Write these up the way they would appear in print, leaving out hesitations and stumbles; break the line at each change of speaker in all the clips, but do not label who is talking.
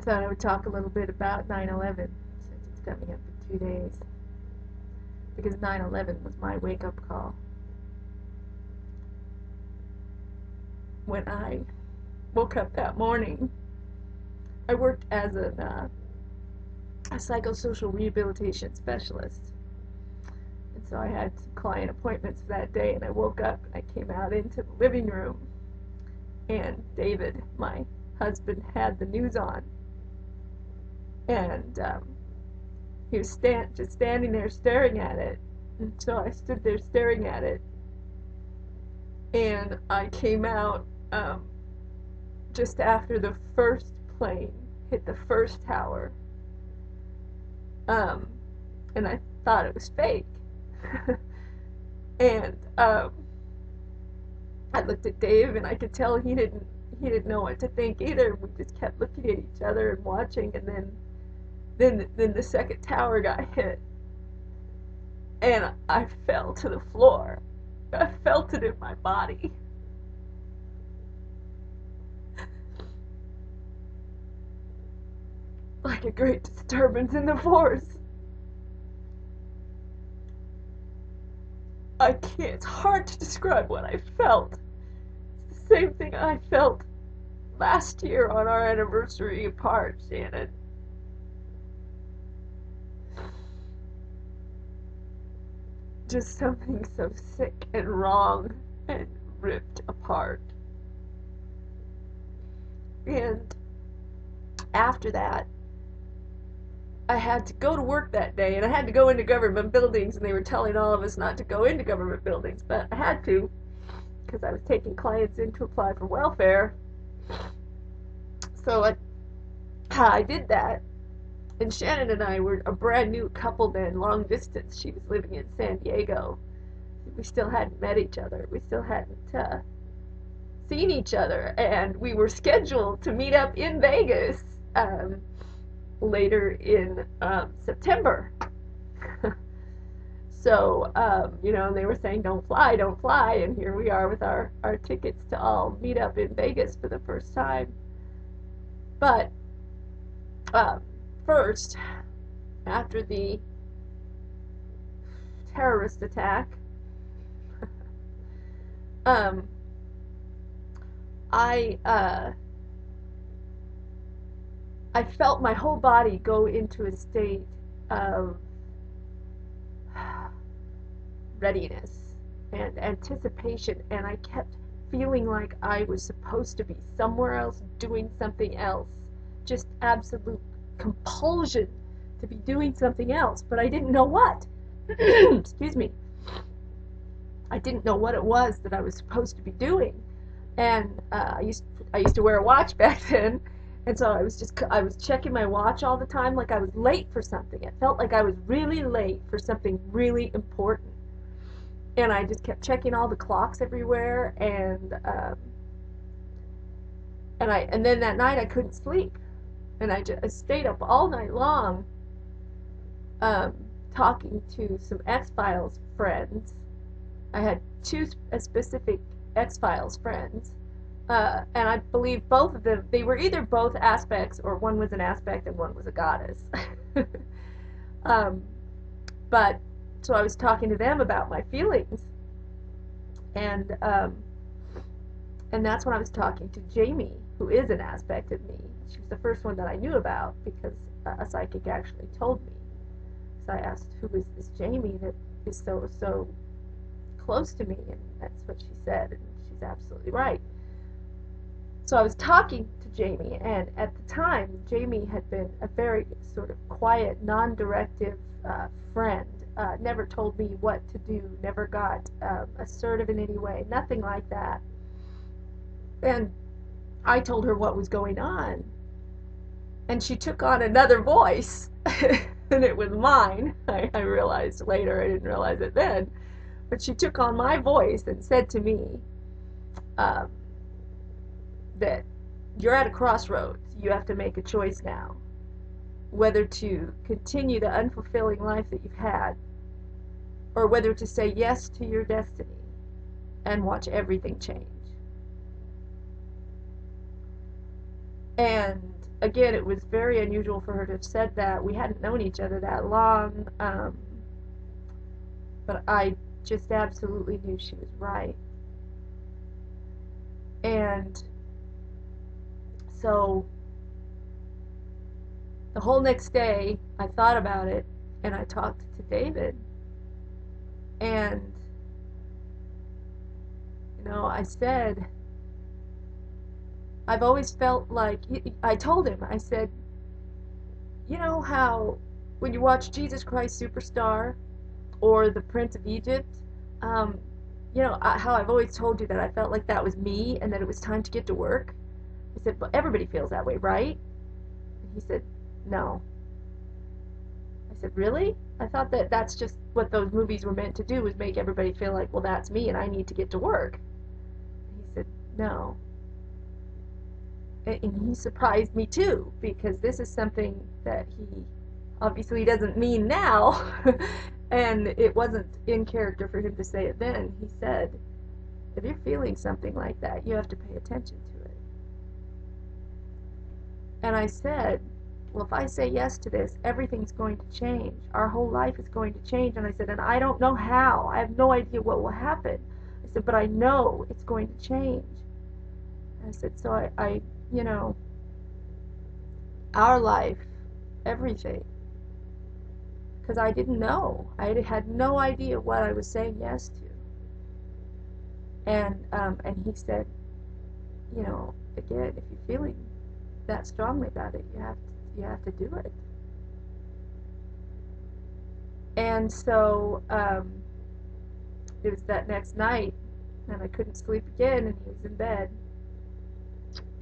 I thought I would talk a little bit about 9/11 since it's coming up in 2 days. Because 9/11 was my wake-up call. When I woke up that morning, I worked as a psychosocial rehabilitation specialist. And so I had some client appointments for that day, and I woke up and I came out into the living room, and David, my husband, had the news on. And he was just standing there staring at it. And so I stood there staring at it. And I came out just after the first plane hit the first tower. And I thought it was fake. And I looked at Dave, and I could tell he didn't know what to think either. We just kept looking at each other and watching, and then the second tower got hit, and I fell to the floor. I felt it in my body. Like a great disturbance in the force. It's hard to describe what I felt. It's the same thing I felt last year on our anniversary apart, Shannon. Just something so sick and wrong and ripped apart. And after that, I had to go to work that day, and I had to go into government buildings, and they were telling all of us not to go into government buildings, but I had to, because I was taking clients in to apply for welfare. So I did that, and Shannon and I were a brand new couple then, long distance. She was living in San Diego. We still hadn't met each other. We still hadn't seen each other, and we were scheduled to meet up in Vegas later in September. So, they were saying, don't fly, and here we are with our tickets to all meet up in Vegas for the first time. But first, after the terrorist attack, I felt my whole body go into a state of readiness and anticipation, and I kept feeling like I was supposed to be somewhere else doing something else. Just absolute compulsion to be doing something else, but I didn't know what. Excuse me. I didn't know what it was that I was supposed to be doing. And I used to wear a watch back then, and so I was checking my watch all the time, like I was late for something. It felt like I was really late for something really important. And I just kept checking all the clocks everywhere, and then that night I couldn't sleep, and I stayed up all night long, talking to some X-Files friends. I had two specific X-Files friends, and I believe both of them, they were either both aspects, or one was an aspect and one was a goddess. But so I was talking to them about my feelings, and that's when I was talking to Jamie, who is an aspect of me. She was the first one that I knew about because a psychic actually told me. So I asked, who is this Jamie that is so close to me? And that's what she said, and she's absolutely right. So I was talking to Jamie, and at the time, Jamie had been a very sort of quiet, non-directive friend. Never told me what to do, never got assertive in any way, nothing like that. And I told her what was going on, and she took on another voice, and it was mine. I realized later, I didn't realize it then, but she took on my voice and said to me that you're at a crossroads. You have to make a choice now, whether to continue the unfulfilling life that you've had, or whether to say yes to your destiny and watch everything change. And again, it was very unusual for her to have said that. We hadn't known each other that long, but I just absolutely knew she was right. And so the whole next day, I thought about it, and I talked to David, and I said, I've always felt like, I told him, I said, you know how when you watch Jesus Christ Superstar or The Prince of Egypt, um, how I've always told you that I felt like that was me and that it was time to get to work? I said, but everybody feels that way, right? And he said, no. I said, really? I thought that that's just what those movies were meant to do, was make everybody feel like, well, that's me and I need to get to work. And he said, no. And he surprised me too, because this is something that he obviously doesn't mean now, and it wasn't in character for him to say it then. He said, if you're feeling something like that, you have to pay attention to it. And I said, well, if I say yes to this, everything's going to change. Our whole life is going to change. And I said, and I don't know how. I have no idea what will happen. I said, but I know it's going to change. And I said, so I our life, everything. Because I didn't know. I had no idea what I was saying yes to. And he said, again, if you're feeling that strongly about it, you have to do it. And so it was that next night, and I couldn't sleep again, and he was in bed,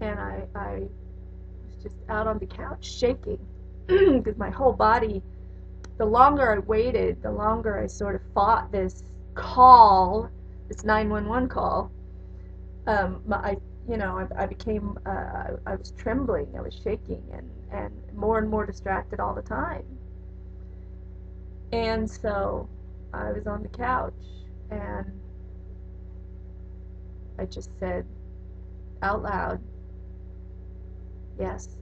and I was just out on the couch shaking because my whole body, the longer I waited, the longer I sort of fought this call, this 911 call. I became, I was trembling, I was shaking, and more distracted all the time. And so I was on the couch, and I just said out loud, yes.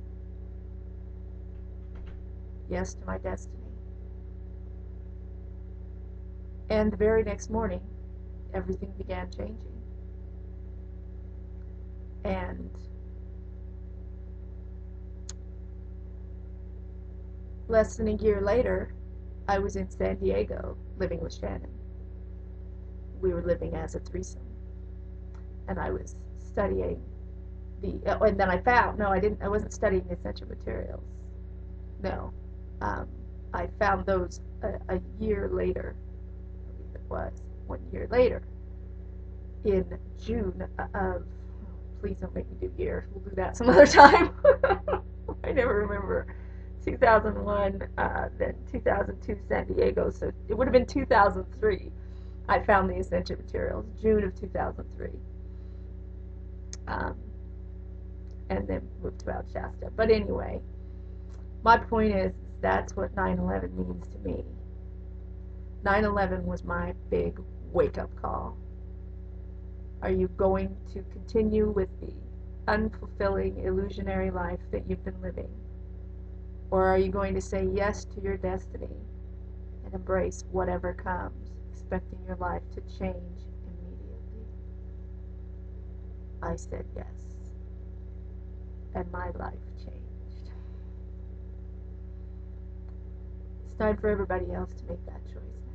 Yes to my destiny. And the very next morning, everything began changing. And less than a year later, I was in San Diego living with Shannon. We were living as a threesome. And I was studying and then I found, no, I wasn't studying the essential materials. No. I found those a year later. I believe it was 1 year later. In June of, please don't make me do year. We'll do that some other time. I never remember. 2001, then 2002 San Diego, so it would have been 2003. I found the essential materials, June of 2003. And then moved to Mount Shasta. But anyway, my point is that's what 9/11 means to me. 9/11 was my big wake-up call. Are you going to continue with the unfulfilling, illusionary life that you've been living? Or are you going to say yes to your destiny and embrace whatever comes, expecting your life to change immediately? I said yes. And my life changed. It's time for everybody else to make that choice.